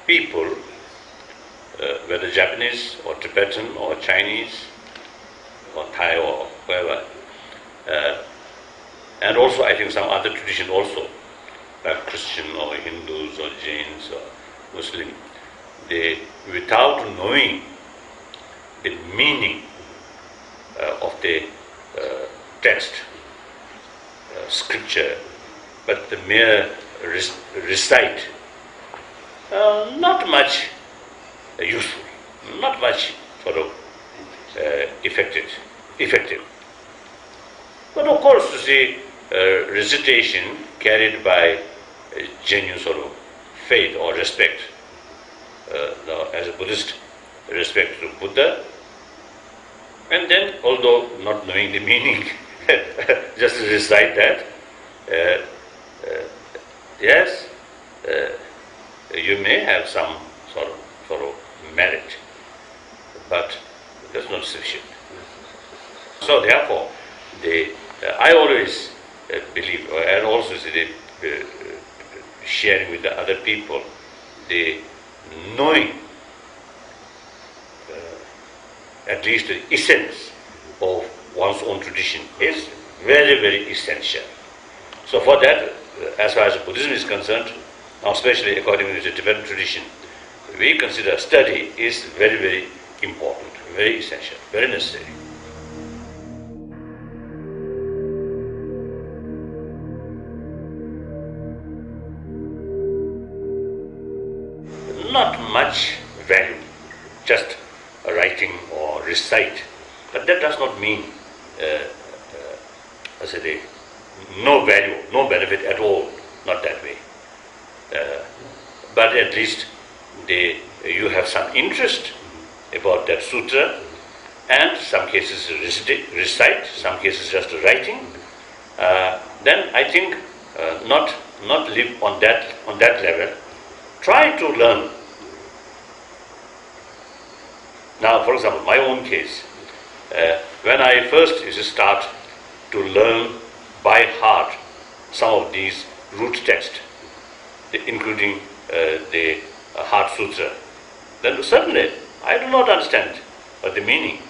people, whether Japanese or Tibetan or Chinese or Thai or whoever, and also I think some other tradition also, like Christian or Hindus or Jains or Muslim, they, without knowing the meaning of the text, scripture, but the mere recite, not much useful, not much sort of effective. But of course, you see, recitation carried by genuine sort of faith or respect, as a Buddhist, respect to Buddha, and then, although not knowing the meaning, just recite that, yes, you may have some sort of merit, but that's not sufficient. So therefore, I always believe, and also sharing with the other people, the knowing at least the essence of one's own tradition is very, very essential. So for that, as far as Buddhism is concerned, now especially according to the Tibetan tradition, we consider study is very, very important, very essential, very necessary. Not much value, just writing or recite, but that does not mean no value, no benefit at all, not that way. But at least you have some interest about that sutra, and some cases recite, some cases just writing. Then I think not live on that level. Try to learn. Now, for example, my own case, when I first used to start to learn by heart some of these root texts, including the Heart Sutra, then suddenly I do not understand the meaning.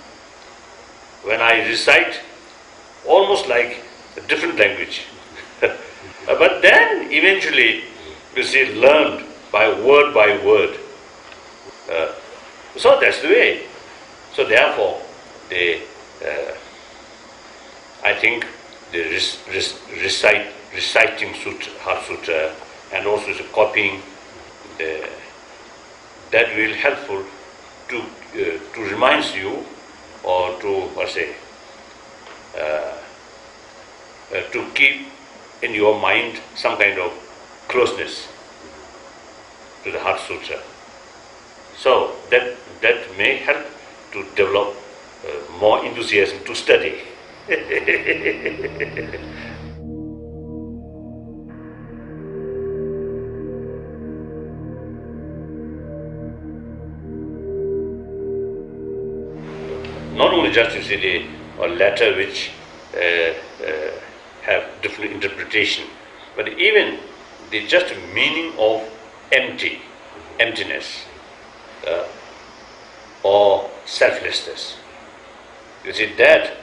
When I recite, almost like a different language. But then eventually, you see, learned by word. So that's the way. So therefore, I think the reciting Sutra, Heart Sutra, and also the copying, that will helpful to remind you, or to keep in your mind some kind of closeness to the Heart Sutra. So that may help to develop more enthusiasm to study. Not only just you see the letter which have different interpretation, but even the just meaning of emptiness or selflessness. You see that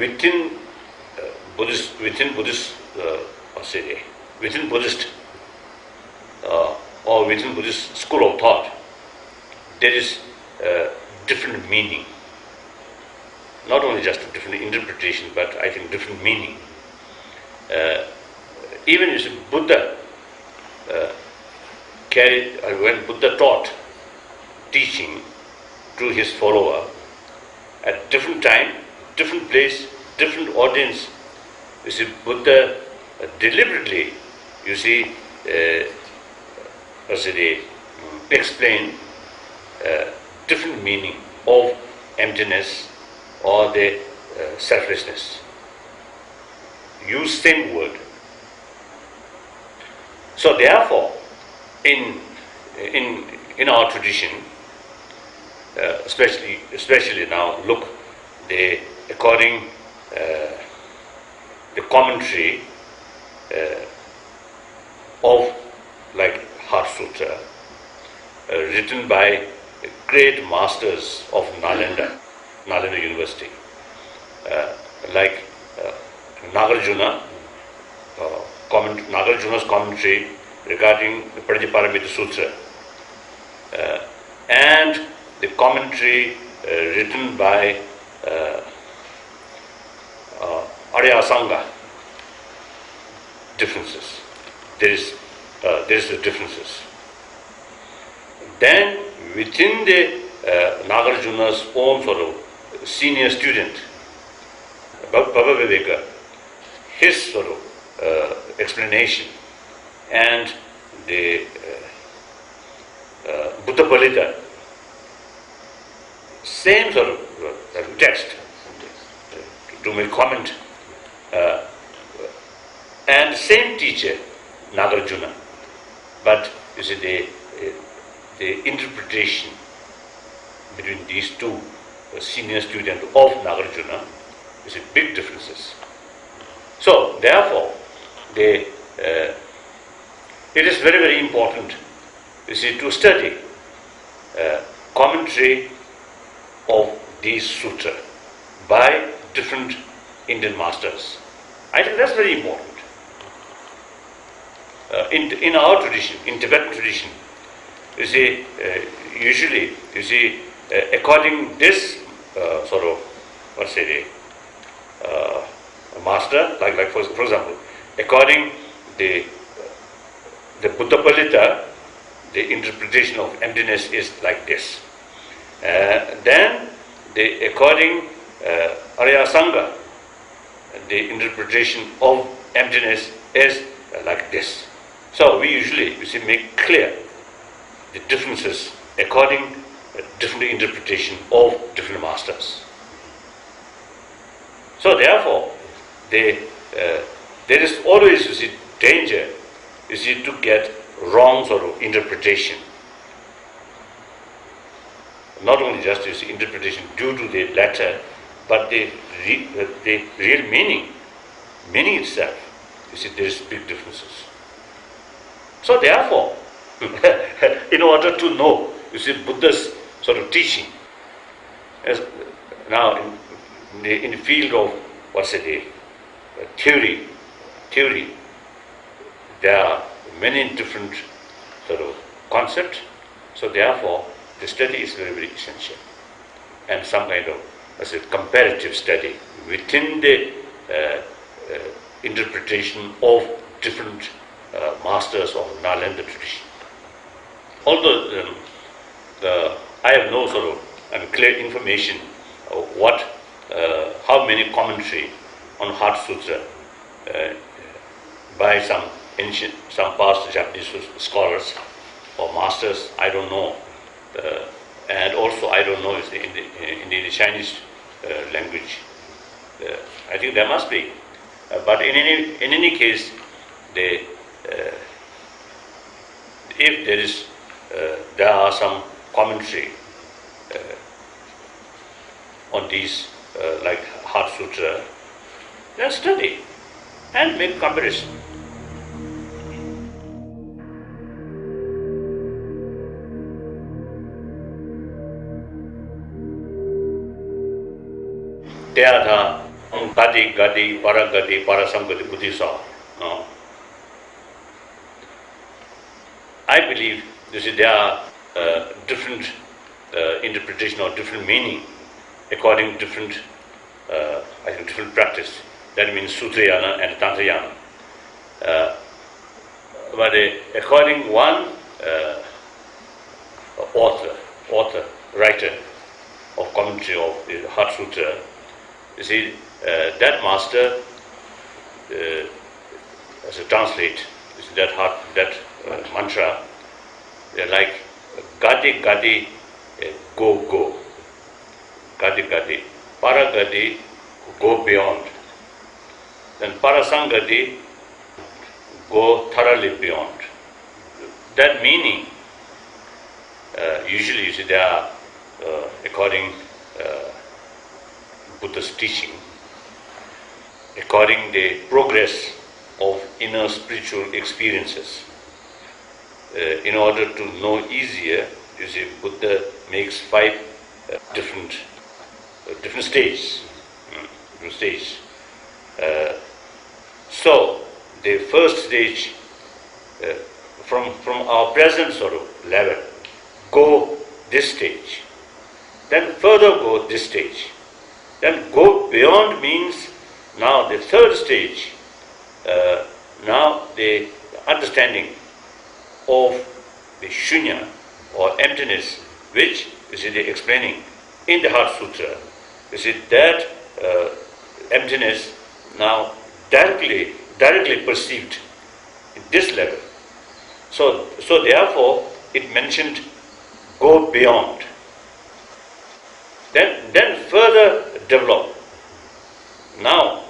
within Buddhist or within Buddhist school of thought, there is different meaning. Not only just a different interpretation, but I think different meaning. Even as Buddha when Buddha taught teaching to his follower, at different time, different place, different audience, you see, Buddha deliberately, you see, explain different meaning of emptiness or the selflessness. Use same word. So therefore, in our tradition, especially now, look, according the commentary of like Heart Sutra, written by great masters of Nalanda University, like Nagarjuna, Nagarjuna's commentary regarding the Prajnaparamita Sutra, and the commentary written by Arya Sangha. Differences. There is the differences. Then within the Nagarjuna's own sort of senior student, Baba Viveka, his sort of explanation, and the Buddha Palita, same sort of text to make comment, and same teacher, Nagarjuna, but you see the interpretation between these two senior students of Nagarjuna is big differences. So therefore, it is very, very important, you see, to study commentary of these sutra by different Indian masters. I think that's very important. In our tradition, in Tibetan tradition, you see, usually, you see, according this sort of, let's say, master, like for example, according the Buddha Palita, the interpretation of emptiness is like this. Then, according Arya Sangha, the interpretation of emptiness is like this. So we usually, you see, make clear the differences according different interpretation of different masters. So therefore, there is always, you see, danger, you see, to get wrong sort of interpretation. Not only just, you see, interpretation due to the letter, but the real meaning itself, you see, there is big differences. So therefore, in order to know, you see, Buddha's sort of teaching, as now in the field of, what's it, theory, there are many different sort of concepts. So therefore, the study is very, very essential, and some kind of, as a comparative study within the interpretation of different masters of Nalanda tradition. Although I have no sort of clear information of how many commentary on Heart Sutra by some past Japanese scholars or masters, I don't know, and also I don't know if in the Chinese language. I think there must be, but in any case, if there are some commentary on these like Heart Sutra, then study and make comparison. Teatha gadi paragadi parasamgadi buddhisa. No. I believe, you see, there are different interpretation or different meaning according to different, I think, different practice. That means Sutrayana and Tantrayana. But according one writer of commentary of the Heart Sutra, you see, that master, as a translate, you see, that mantra, they're like gadi gadi, go. Gadi gadi, paragadi, go beyond. Then parasangadi, go thoroughly beyond. That meaning, usually, you see, they are according Buddha's teaching, according the progress of inner spiritual experiences. In order to know easier, you see, Buddha makes five different stages. So the first stage, from our present sort of level, go this stage, then further go this stage, then go beyond means now the third stage, now the understanding of the shunya or emptiness, which you see they explaining in the Heart Sutra. You see that emptiness now directly perceived in this level. So therefore it mentioned go beyond. Then further develop. Now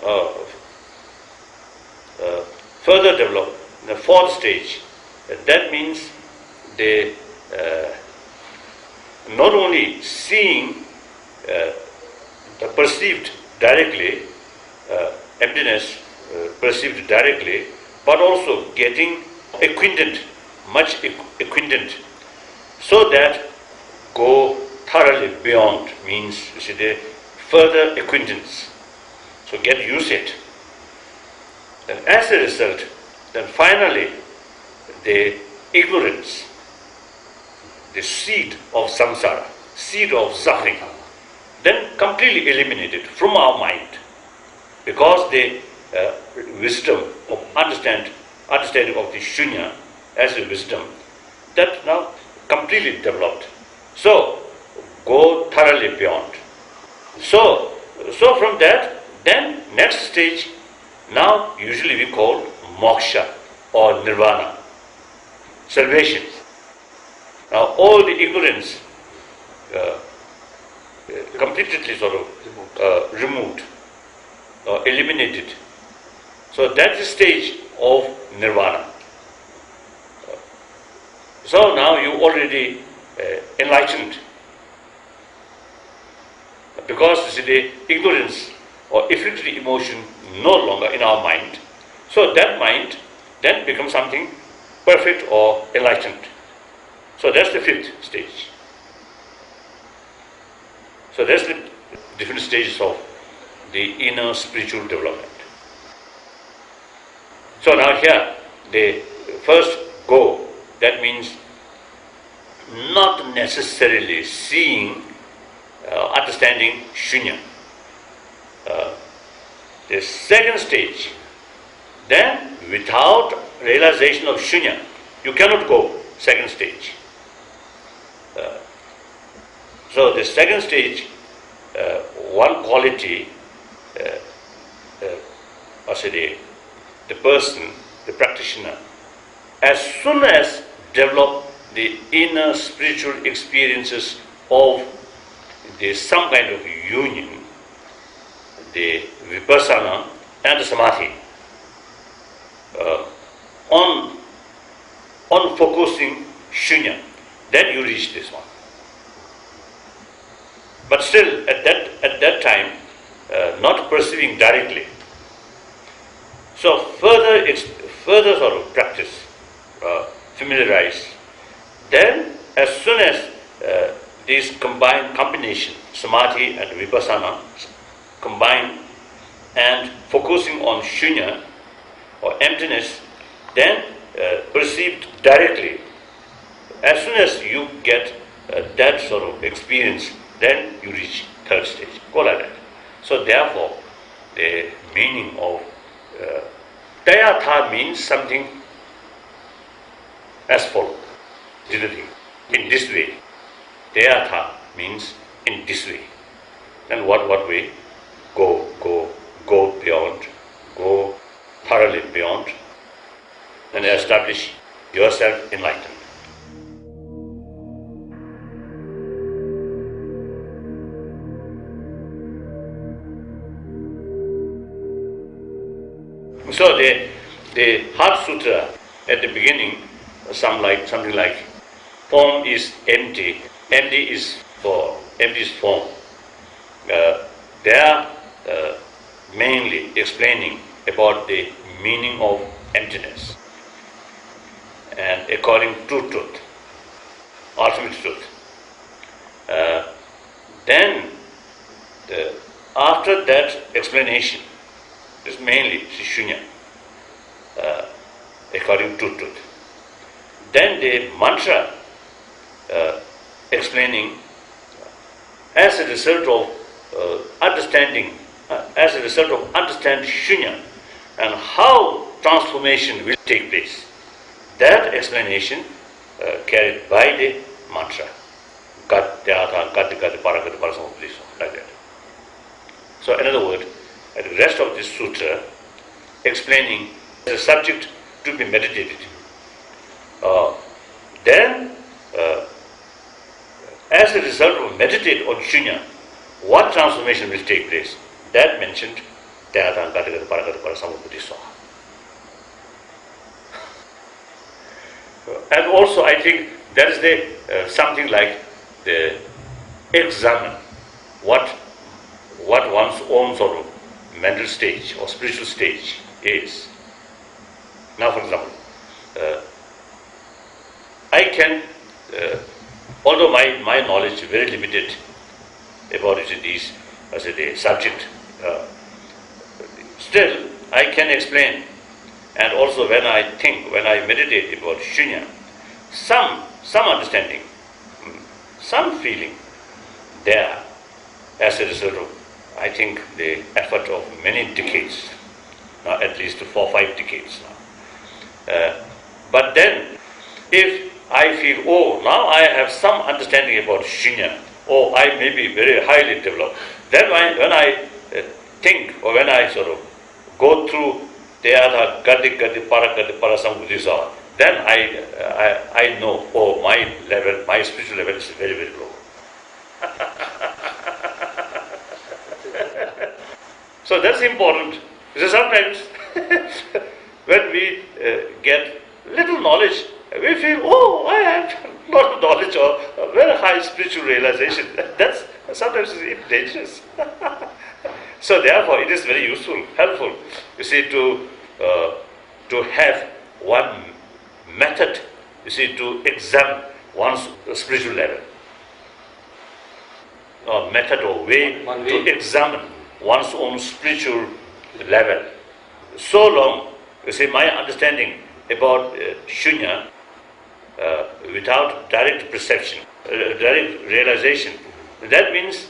further develop the fourth stage. That means they not only seeing the perceived directly, emptiness perceived directly, but also getting acquainted, much acquainted, so that go thoroughly beyond means, you see, the further acquaintance. So get used it. And as a result, then finally, the ignorance, the seed of samsara, seed of suffering, then completely eliminated from our mind, because the wisdom of understanding of the shunya as a wisdom, that now completely developed. So go thoroughly beyond. So from that, then next stage, now usually we call moksha or nirvana, salvation. Now all the ignorance completely sort of removed, eliminated. So that's the stage of nirvana. So now you already enlightened, because you see, the ignorance or afflicted emotion no longer in our mind. So that mind then becomes something perfect or enlightened. So that's the fifth stage. So that's the different stages of the inner spiritual development. So now here, the first go, that means not necessarily seeing, understanding shunya. The second stage, then without realization of shunya, you cannot go second stage. So the second stage, one quality, or say the person, the practitioner, as soon as develop the inner spiritual experiences of some kind of union, the vipassana and the samadhi, on focusing shunya, then you reach this one. But still, at that time, not perceiving directly. So further sort of practice, familiarize. Then, as soon as these combination, samadhi and vipassana, combine and focusing on shunya or emptiness, then perceived directly. As soon as you get that sort of experience, then you reach third stage. Go like that. So therefore, the meaning of Dayatha means something as follows. In this way. Dayatha means in this way. Then what way? Go beyond, go thoroughly beyond, and establish yourself enlightened. So the Heart Sutra at the beginning, something like form is empty, empty is form. They are mainly explaining about the meaning of emptiness and according to truth, ultimate truth. Then, after that explanation, is mainly shunya, according to truth. Then the mantra explaining as a result of understanding, shunya and how transformation will take place. That explanation carried by the mantra, like that. So, in other words, the rest of this sutra explaining the subject to be meditated. Then, as a result of meditate on shunya, what transformation will take place? That mentioned and also I think that is the something like the examine what one's own sort of mental stage or spiritual stage is. Now, for example, I can, although my knowledge is very limited about these as a subject, still I can explain. And also when I meditate about shunya, some understanding, some feeling there as a result of, I think, the effort of many decades, at least 4 or 5 decades now. But then, if I feel, now I have some understanding about shunya, or I may be very highly developed, then when I think, or when I sort of go through the other gadi parasambuddhisa, then I know, my spiritual level is very, very low. So that's important. Because sometimes when we get little knowledge, we feel, I have a lot of knowledge or a very high spiritual realization. That's sometimes it's dangerous. So therefore, it is very useful, helpful, you see, to have one method, you see, to examine one's spiritual level. Or method or way to examine one's own spiritual level. So long, you see, my understanding about shunya, without direct perception, direct realization, that means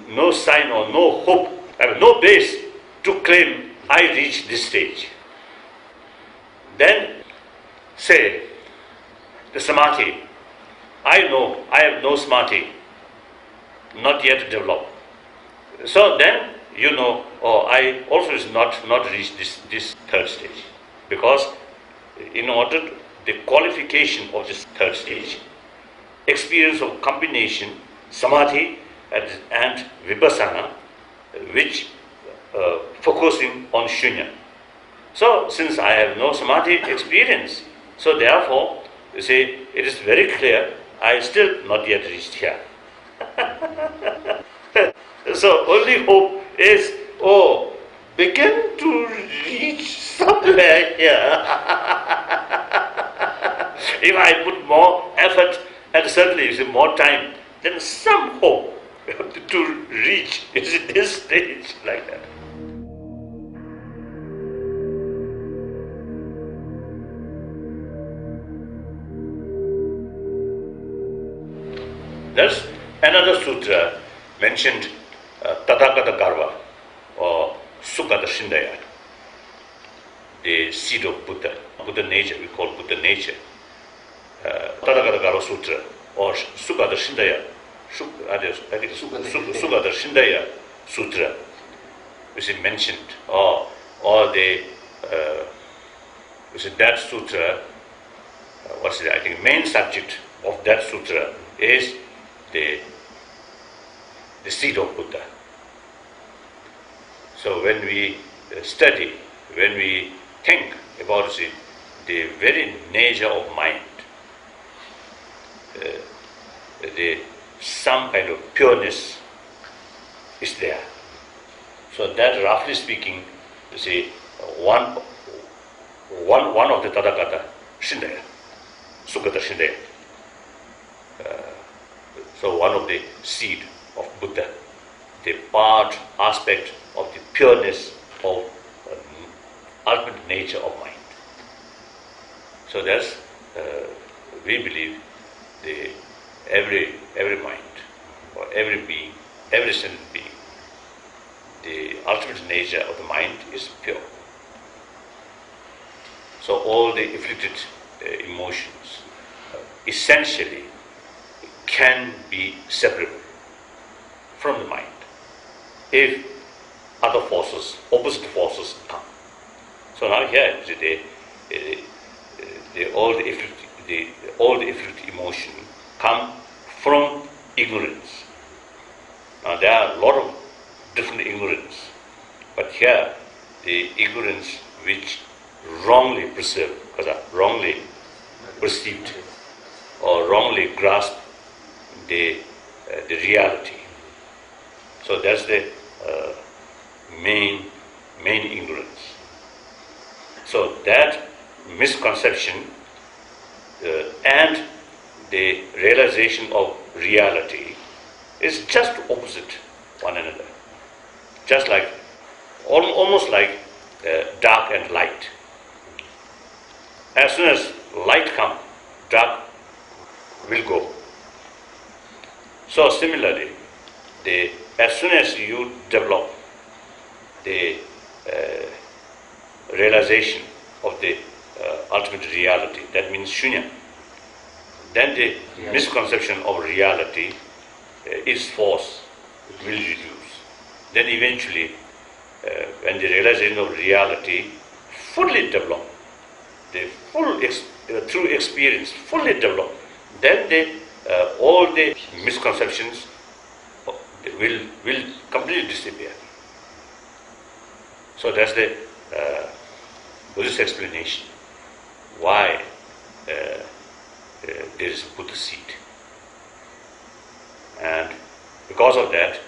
no sign or no hope, I have no base to claim I reach this stage. Then, say, the samadhi, I know I have no samadhi, not yet developed. So then, I also is not reached this third stage. Because in order, the qualification of this third stage, experience of combination, samadhi and vipassana, which focusing on shunya. So, since I have no samadhi experience, so therefore, you see, it is very clear, I still not yet reached here. So, only hope is, begin to reach somewhere here. If I put more effort and certainly more time, then some hope to reach this stage like that. There's another sutra mentioned, Tathagata Garva, or Sukha Shindaya, the seed of Buddha, Buddha nature, we call Buddha nature. Tathagata Garva Sutra, or Sukha Shindaya, Sukha Shindaya Sutra, which is mentioned, or that sutra, I think main subject of that sutra is the seed of Buddha. So when we study, when we think about the very nature of mind, some kind of pureness is there. So that, roughly speaking, You see, one of the Tathagata, Shindaya, Sugata Shindaya. So one of the seed of Buddha, the part, aspect of the pureness of ultimate nature of mind. So that's, we believe, every mind, or every being, every sentient being, the ultimate nature of the mind is pure. So all the afflicted emotions essentially can be separable from the mind if other forces, opposite forces come. So now here, all the afflicted emotion come from ignorance. Now there are a lot of different ignorance, but here the ignorance which wrongly perceived, wrongly perceived or wrongly grasped the reality. So that's the main ignorance. So that misconception and the realization of reality is just opposite one another. Just like, almost like dark and light. As soon as light comes, dark will go. So similarly, as soon as you develop the realization of the ultimate reality, that means shunya, then the misconception of reality, its force will reduce. Then eventually, when the realization of reality fully develop, the full through experience fully develop, then all the misconceptions will completely disappear. So that's the Buddhist explanation why there is a Buddha seed, and because of that,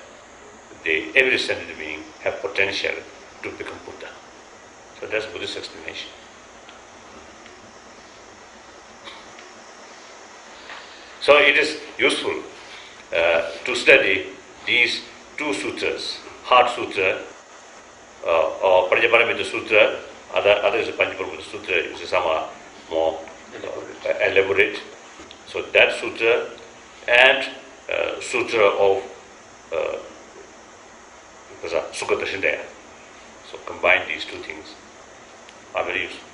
every sentient being have potential to become Buddha. So that's Buddhist explanation. So it is useful to study these two sutras, Heart Sutra or Prajnaparamita Sutra. Other is a Panchaparamita Sutra, is somewhat more elaborate. So that sutra and sutra of Sukata Shindaya. So combine these two things are very useful.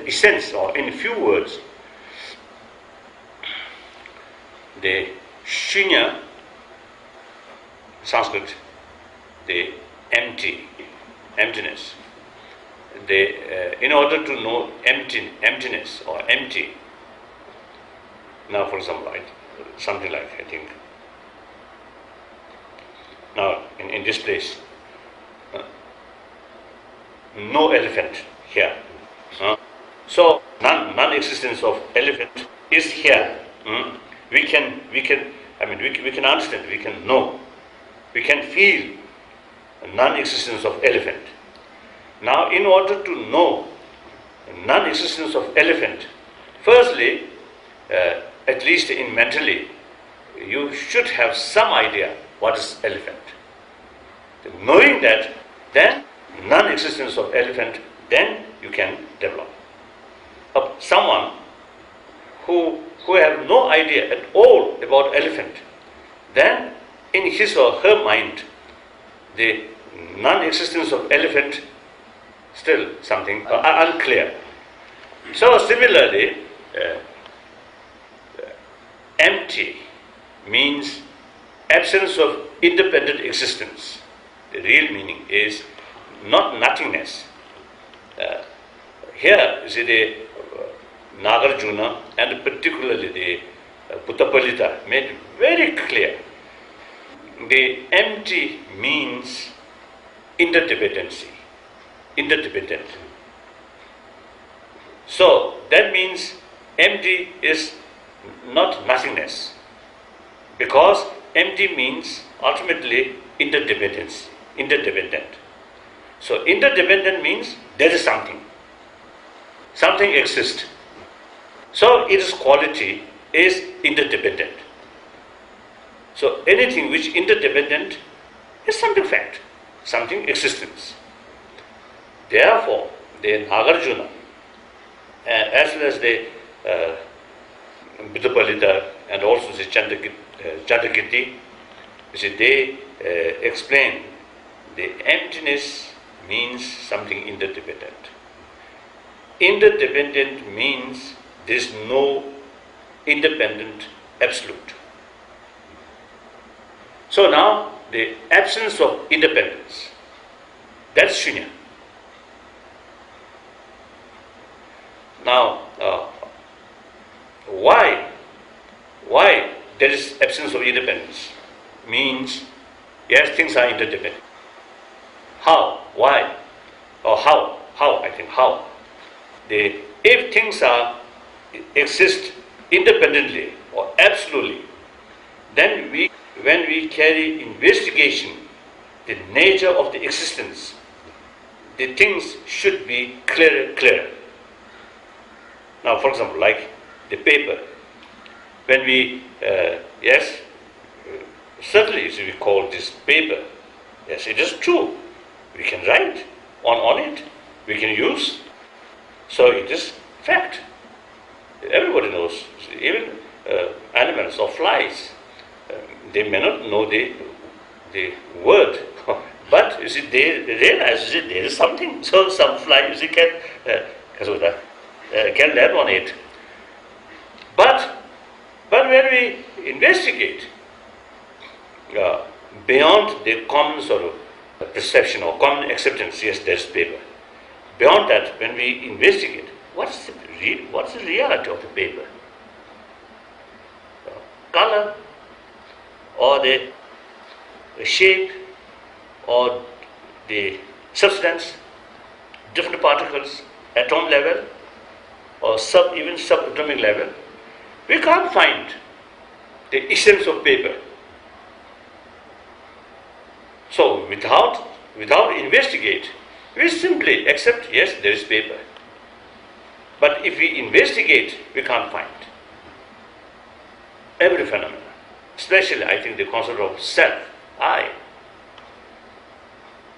Essence, or in few words, the shunya, Sanskrit, the emptiness. In order to know emptiness or empty, now for example, something like, I think, now in this place, no elephant here. So non-existence of elephant is here. We can understand, we can know, we can feel non-existence of elephant. Now, in order to know non-existence of elephant, firstly, at least in mentally, you should have some idea what is elephant. Knowing that, then non-existence of elephant, then you can develop. Someone who have no idea at all about elephant, then in his or her mind, the non-existence of elephant still something unclear. So similarly, empty means absence of independent existence. The real meaning is not nothingness. Here, you see, the Nagarjuna and particularly the Buddhapalita made very clear. The empty means interdependency. Interdependent. So that means empty is not nothingness, because empty means ultimately interdependence, interdependent. So interdependent means there is something exists. So its quality is interdependent. So anything which interdependent is something fact, something existence. Therefore, the Nagarjuna, as well as the Buddhapalita and also the Chandrakirti, you see, they explain the emptiness means something interdependent. Interdependent means there is no independent absolute. So now the absence of independence, that's shunya. Now, why there is absence of independence? Means, yes, things are interdependent. How? Why? Or how? I think how. If things exist independently or absolutely, then when we carry investigation, the nature of the existence, the things should be clearer. Now, for example, like the paper, when we, certainly we call this paper, yes, it is true. We can write on it, we can use, so it is fact. Everybody knows, even animals or flies, they may not know the word, but you see, they realize there is something. So some fly, you see, can learn on it. But when we investigate beyond the common sort of perception or common acceptance, yes, there's paper. Beyond that, when we investigate, what's the reality of the paper? Color, or the shape, or the substance, different particles, atom level, or even subatomic level, we can't find the essence of paper. So without investigate, we simply accept, yes, there is paper. But if we investigate, we can't find every phenomenon. Especially, I think, the concept of self, I.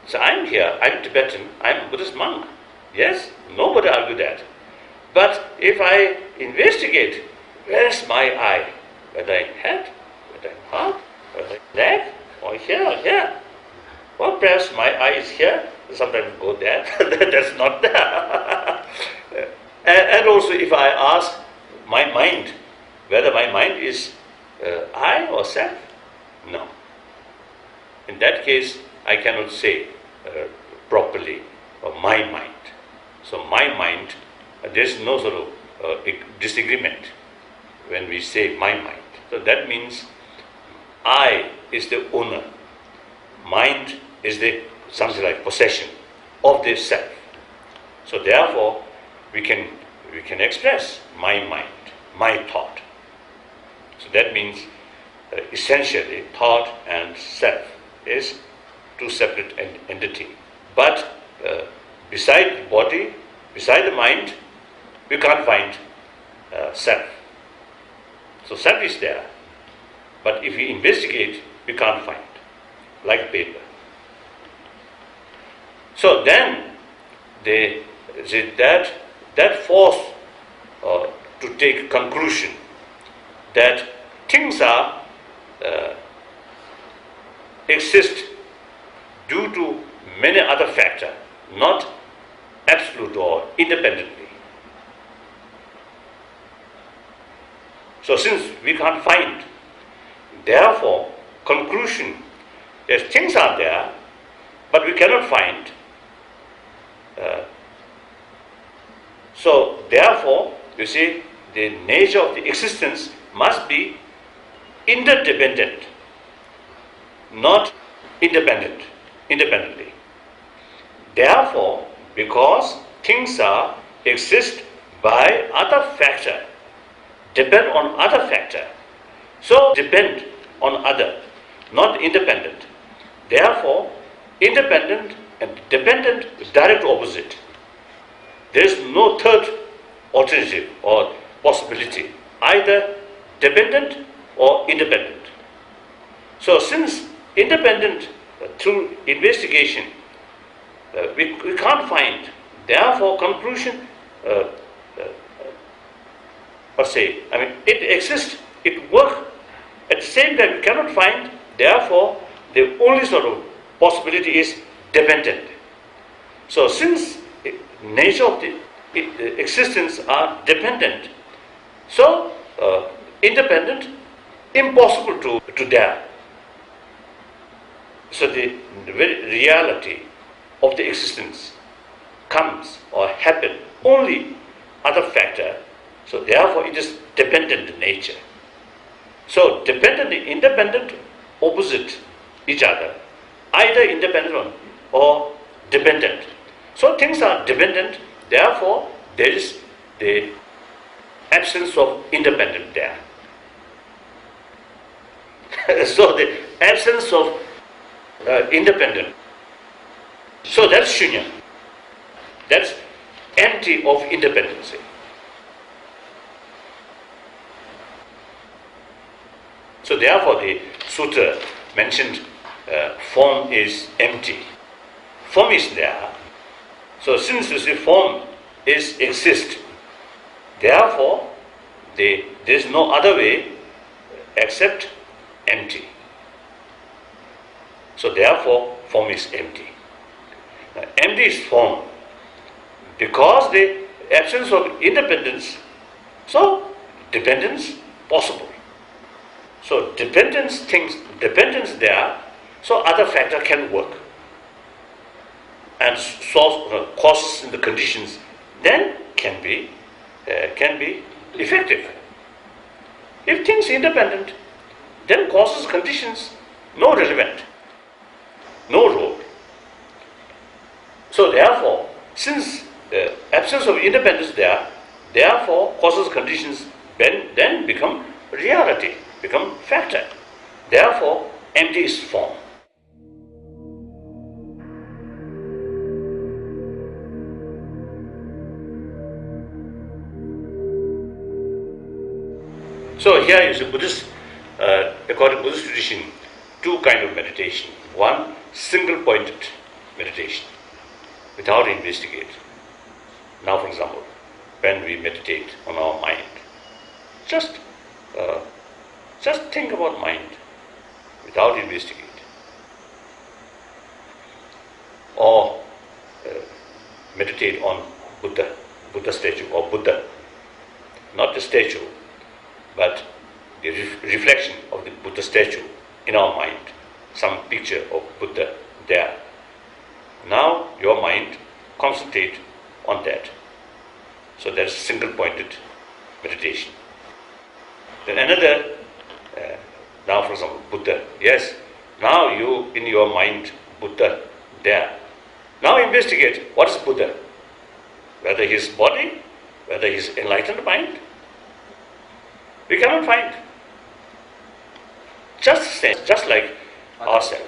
So I'm here, I'm Tibetan, I'm a Buddhist monk. Yes, nobody argue that. But if I investigate, where is my I? Whether in head, whether in heart, whether in leg, or here, or here. Well, perhaps my eye is here, sometimes go there, that's not there. And also, if I ask my mind, whether my mind is I or self, no. In that case, I cannot say properly my mind. So my mind, there is no sort of disagreement when we say my mind. So that means I is the owner, mind is the something like possession of the self. So therefore, we can express my mind, my thought. So that means essentially thought and self is two separate entity. But beside the body, beside the mind, we can't find self. So self is there, but if we investigate, we can't find, like paper. So then that force to take conclusion that things exist due to many other factors, not absolute or independently. So since we can't find, therefore, conclusion, yes, things are there, but we cannot find. So therefore, you see, the nature of the existence must be interdependent, not independently. Therefore, because things exist by other factor, depend on other factor. So depend on other, not independent. Therefore, independent and dependent is direct opposite. There is no third alternative or possibility, either dependent or independent. So since independent through investigation we can't find, therefore conclusion it exists, it works, at the same time we cannot find, therefore the only sort of possibility is dependent. So since nature of the existence are dependent, so independent, impossible to dare. So the very reality of the existence comes or happen only other factor. So therefore it is dependent nature. So dependent and independent opposite each other, either independent or dependent. So things are dependent, therefore there is the absence of independent there. So the absence of independent. So that's shunya. That's empty of independency. So therefore the Sutra mentioned form is empty. Form is there. So since you see form is exist, therefore there is no other way except empty. So therefore form is empty. Empty is form. Because the absence of independence, so dependence possible. So dependence there, so other factor can work and solve causes in the conditions, then can be effective. If things independent, then causes conditions no relevant, no role. So therefore, since the absence of independence there, therefore causes conditions then become reality, become factor. Therefore, empty is form. So here is a Buddhist, according to Buddhist tradition, two kinds of meditation. One, single-pointed meditation, without investigate. Now, for example, when we meditate on our mind, just think about mind without investigate. Or meditate on Buddha statue or Buddha, not the statue, but the reflection of the Buddha statue in our mind, some picture of Buddha there. Now your mind concentrate on that. So that's single-pointed meditation. Then another, now for example, Buddha. Yes, now you in your mind, Buddha there. Now investigate what is Buddha. Whether his body, whether his enlightened mind. We cannot find. Just like ourselves.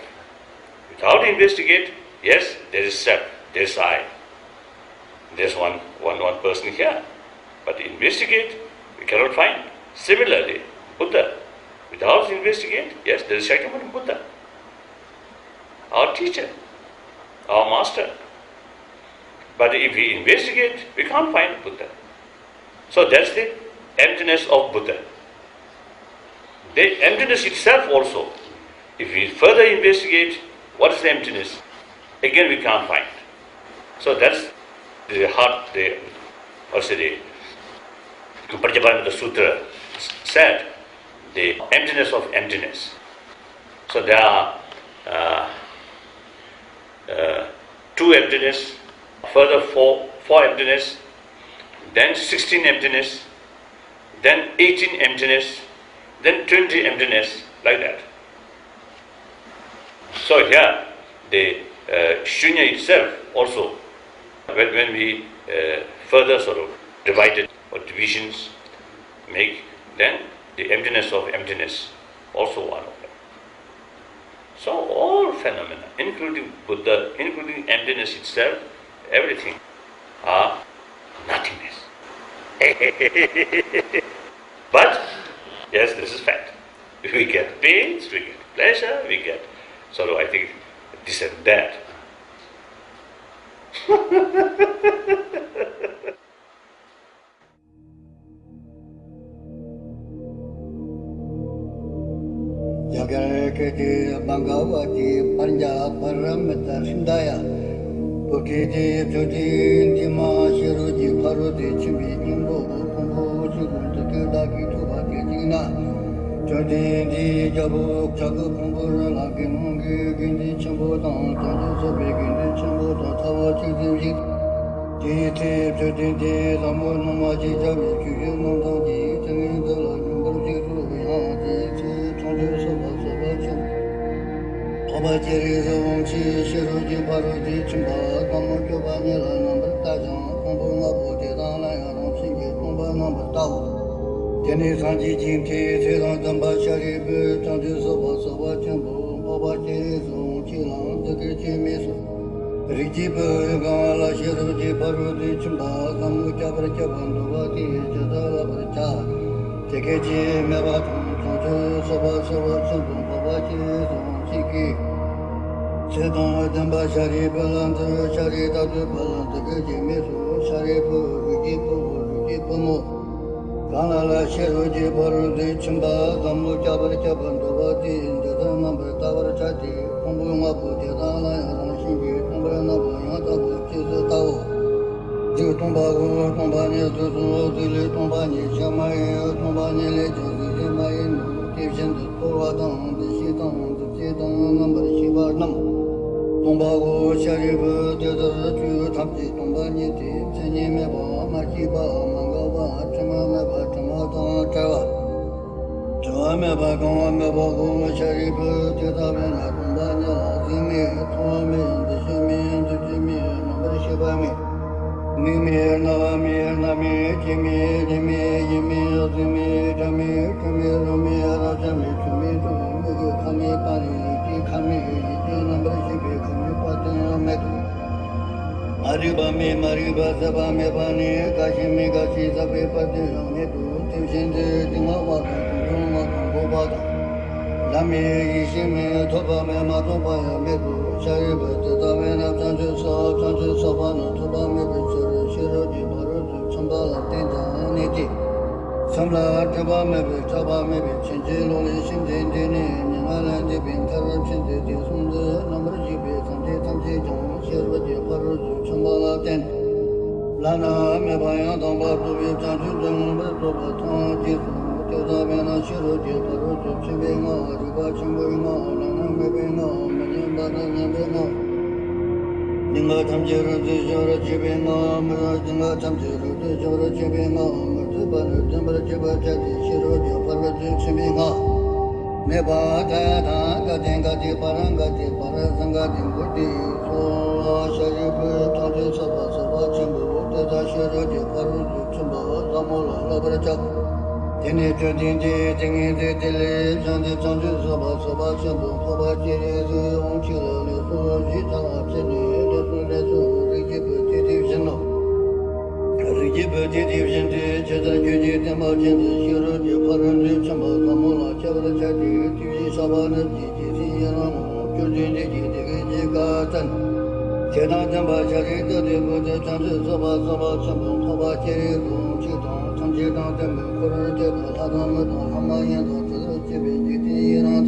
Without investigate, yes, there is self, there is I. There's one person here. But investigate, we cannot find. Similarly, Buddha. Without investigate, yes, there is Shakyamuni Buddha. Our teacher, our master. But if we investigate, we can't find Buddha. So that's the emptiness of Buddha. The emptiness itself also, if we further investigate, what is the emptiness? Again we can't find. So that's the heart, the Prajnaparamita Sutra said, the emptiness of emptiness. So there are two emptiness, further four emptiness, then 16 emptiness, then 18 emptiness, then 20 emptiness, like that. So here, the shunya itself also, when we further sort of divide it, or divisions make, then the emptiness of emptiness also one of them. So all phenomena, including Buddha, including emptiness itself, everything are nothingness. But yes, this is fact. We get pains, we get pleasure, we get sort of, I think, this and that. Jagareke Bangawati Panja Paramita Sindaya Pukiti Jodi Dima Shiruji Parudi Chibi Nimbo Kumbo Chikuntaki Daki Tubaki Tina Jodi Di Jabu Chaku Kumbura Laki Mungi Gindi Chambo Dang Chandu Sobe Gindi Chambo Dang Tawa Chidi Jiti Jodi Di Lamu Numaji Jabi Kuyu Nundangi Tangi Dala Number Jiru Yang Comentario sobre, Parodi, Chimba, Comentario sobre, Dalai, Tombago Sharibu Dedu Tamji Tombani Tinimeba Makiba Mangaba Tamaba Tamata Tawa Tamaba Gomaba Sharibu Dedabana Tombani Zimi Tomi Dishimi Number Shibami Nimi Nami Nami Jimmy Jimmy Jimmy Jimmy Jimmy Jimmy Rumi Rajami Jimmy Kami Pani Kami Number Shibi Kami Patan Medu Maribami Mariba Sabami Pani Kashimi Kashi Sabi Pati Medu Timshinde Timawa Kuma Kumbada Lami Ishimi Tobame Matobaya Medu Shariba Tadamena Tanju Sabana Tobame Bichur Shiroji Barutu Chambala Tinta Niti Samla Tabame Tabame Chinjilo Shindini Nimalandi Bintara Chindi Sunda Number Jibi Tanti Tamji Jam Shirvaji Barutu Chambala Ten Lana Mebaya Dambatu Tanju Dumba Tanji Tadamena Shiroji Barutu Chibima Riba Chimbima Lana Mebina Menimana Nabena Ninga Tamjiru Jora Jibina Ninga Tamjiru Jora Jibina Murtubana Tambra Jiba Jadi Shiroji Barutu Chibina Meba Dada Gadengati Parangati Parasangati Budi So Sharibu Tanti Saba Saba Chimbu Dada Shiroji Barutu Chimba Zamula Labraja Tini Chudindi Tingi Dili Jandi Tanti Saba Saba Chimbu Paba Jiri Onchila Nisu Jita Chini Nisu Rijibu Division Rijibu Division Cheta Juji Tema Chindi Shiroji Barutu Chimba Zamula Chabra Chadi Tivi Sabana Jiji Yanamu Chudindi Jiji Gatan Cheta Tamba Chari Dadi Buddha Tanti Saba Saba Chimbu Paba Jiri Chita Tanti Tanti Kurante Hadama Hamayan Jibi Jiti Yanat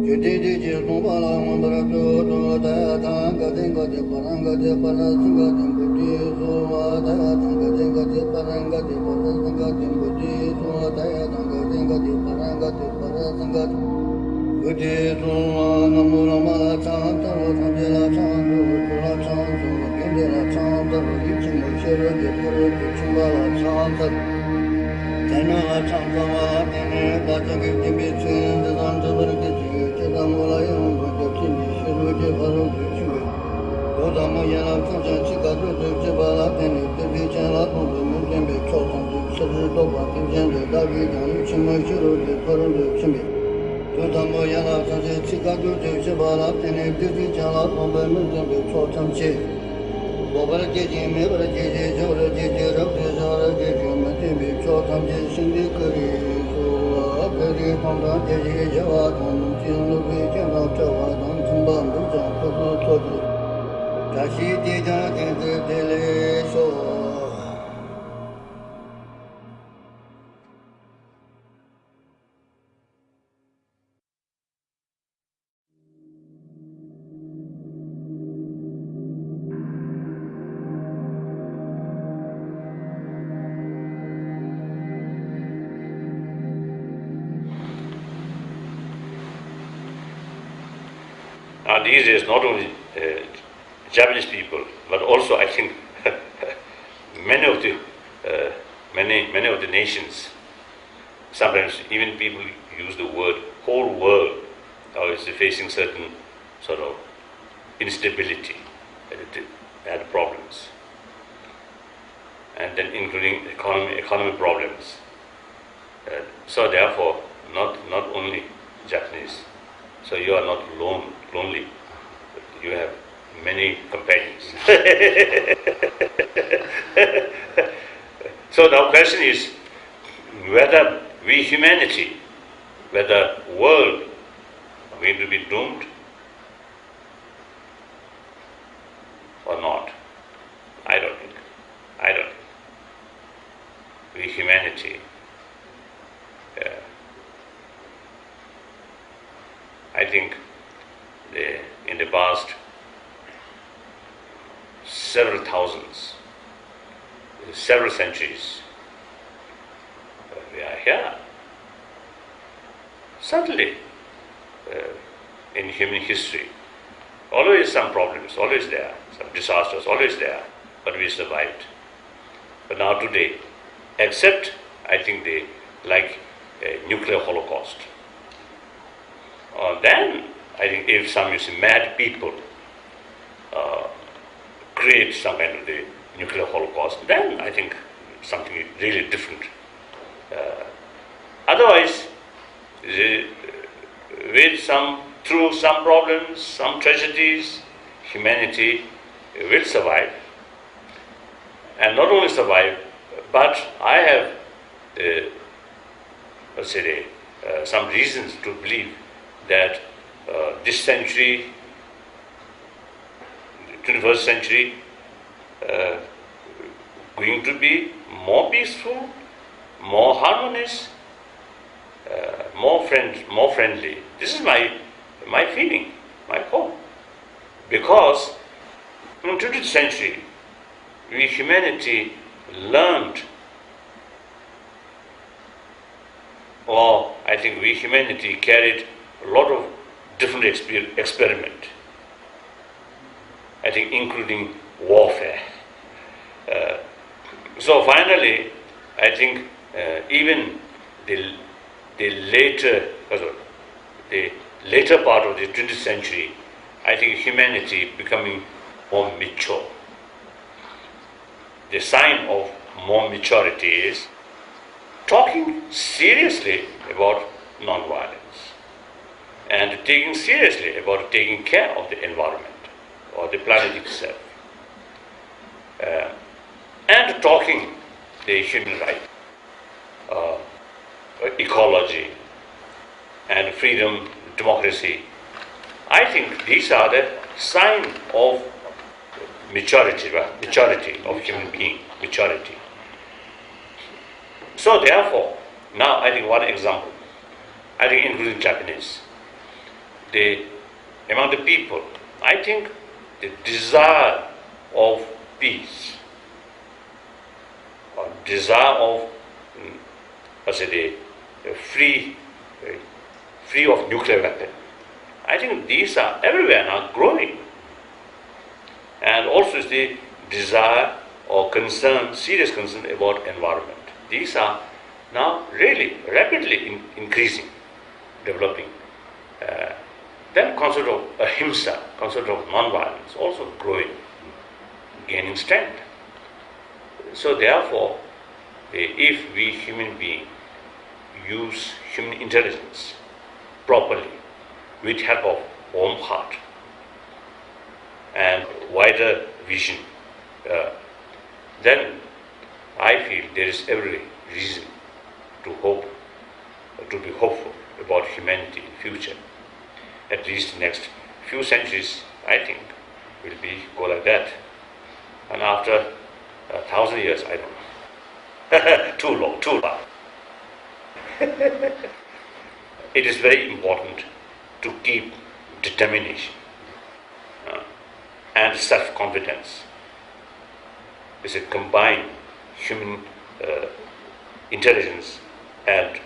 Judi Jumala Mambarato Data Gadenga de Paranga de Parasinga de Budi Suma Data Gadenga de Paranga de Parasinga de Budi Suma Data Gadenga de Paranga de Parasinga Budi Suma Namura Mala Chanta Rotandela Chandu Kula Chandu Indela Chanta Richim Shira de Puru Chimbala Chanta Tena Chanta Tene Bajagi Tibitin the Zandabariki Namulayan Bukini Shiruji Baruji Chibi Godamayana Kancha Chikatu Jibala Penny Bichala Mujimbe Chotan Now these days, not only Japanese people, but also I think many of the nations. Sometimes even people use the word whole world is facing certain sort of instability and problems, and then including economic problems. So therefore, not only Japanese. So you are not lonely. You have many companions. So the question is whether we humanity, whether world are going to be doomed or not. I don't think. We humanity, I think in the past several centuries, we are here. Certainly, in human history, always some problems, always there, some disasters, always there, but we survived. But now today, except I think they like a nuclear holocaust. Then I think if some mad people create some kind of the nuclear holocaust, then I think something really different. Otherwise, through some problems, some tragedies, humanity will survive. And not only survive, but I have, some reasons to believe that this century, 21st century, going to be more peaceful, more harmonious, more friendly. This is my feeling, my hope. Because in the 20th century, we humanity learned, or I think we humanity carried a lot of different experiment. I think including warfare. So finally, I think even the later part of the 20th century, I think humanity becoming more mature. The sign of more maturity is talking seriously about non-violence and taking seriously about taking care of the environment or the planet itself, and talking the human right, ecology, and freedom, democracy. I think these are the sign of maturity of human being, maturity. So therefore, now I think one example, I think including Japanese, among the people, I think the desire of peace, or desire of, free of nuclear weapon. I think these are everywhere now growing. And also is the desire or concern, serious concern about environment. These are now really rapidly increasing, developing. Then concept of ahimsa, concept of non-violence, also growing, gaining strength. So therefore, if we human beings use human intelligence properly with help of warm heart and wider vision, then I feel there is every reason to hope, to be hopeful about humanity in future. At least next few centuries, I think, will go like that. And after 1,000 years, I don't know. Too long, too long. It is very important to keep determination and self-confidence. It's a combined human intelligence and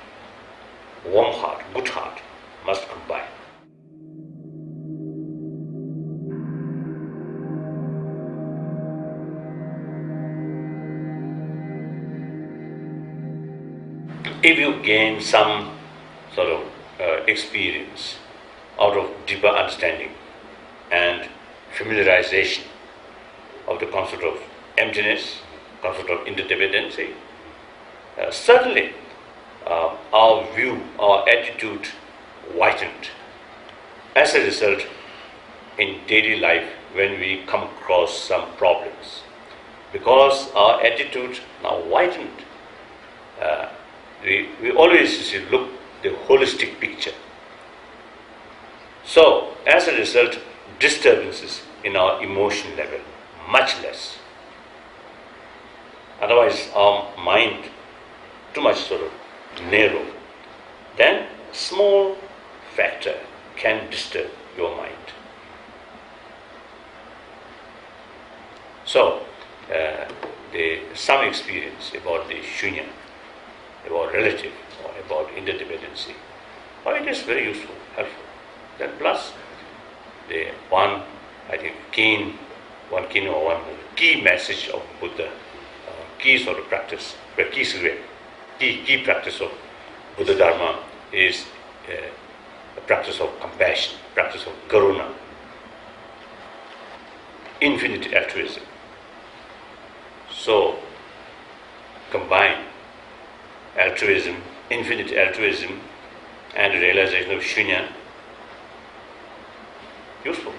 warm heart, good heart must combine. If you gain some sort of experience out of deeper understanding and familiarization of the concept of emptiness, concept of interdependency, certainly our view, our attitude whitened. As a result, in daily life, when we come across some problems, because our attitude now whitened, we always look the holistic picture. So, as a result, disturbances in our emotion level much less. Otherwise, our mind too much sort of narrow. Then, small factor can disturb your mind. So, some experience about the shunya, about relative or about interdependency, it is very useful, helpful. Then plus the one key message of Buddha, key sort of practice, key practice of Buddha Dharma is a practice of compassion, practice of karuna, infinite altruism. So combine altruism, infinite altruism, and realization of shunya, useful.